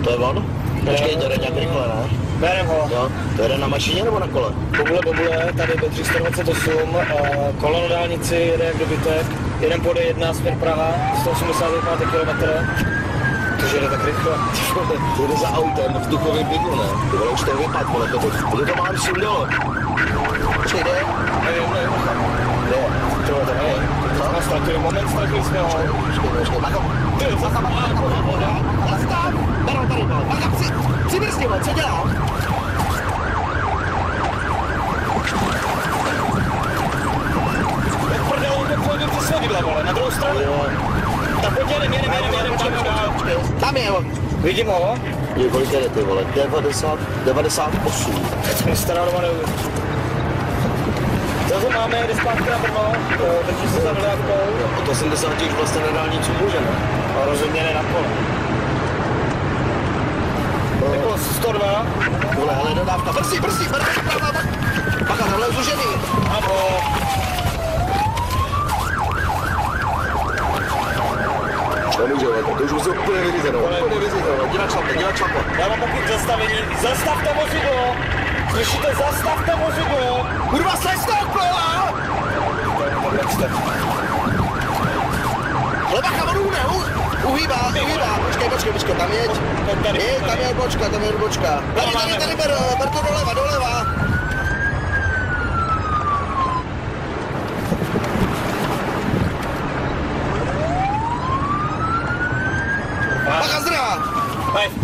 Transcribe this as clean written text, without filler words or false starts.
To je on? Počkej, to jde nějak rychle, ne? Berem ho. Jo, to jede na mašině nebo na kole? Bobule, tady do 328, kolo na dálnici, jede jak dobytek, jeden pode 1, směr Praha, 181 km. To jde tak rychle. To jde za autem v vzduchovém bydlu, ne? Ty vole, už to vypad, vole, to mám sundalo. Počkej, jde? Nevím. Jde. To nevím. Jsme ztratili moment, ztratili jsme ho. Počkej, Mako. Ty, zastav, Baro, tady, vole, Maka, přibrzdi, vole, co dělám? Tak prdel, to půjdu přes svodidla, vole, na druhou stranu. Tak pojď jedem, Tam je, vole. Vidím ho. Je, kolik jde, ty vole, 98. Teď jsme stará doma neuvěř. Zase máme, jde zpátky na Brno, drží se za dodávkou. Od 80 už vlastně na dálnici může, ne? A rozhodně ne na kole. Jako 102. Vole, hele, dodávka, brzdí, Baka, tamhle je zúžený. Amo. Nemůže, to už musí úplně vyřízeno. Dělat šlape. Já mám pokud zastavení. Zastavte vozidlo! Slyšíte, zastavte vozidlo! Kurva, sestoupila! Ale bacha, on uhne, uhýbá. Počkej, tam jeď. Tam je odbočka. Tady, ber to doleva. Bacha, zdrá! Mají v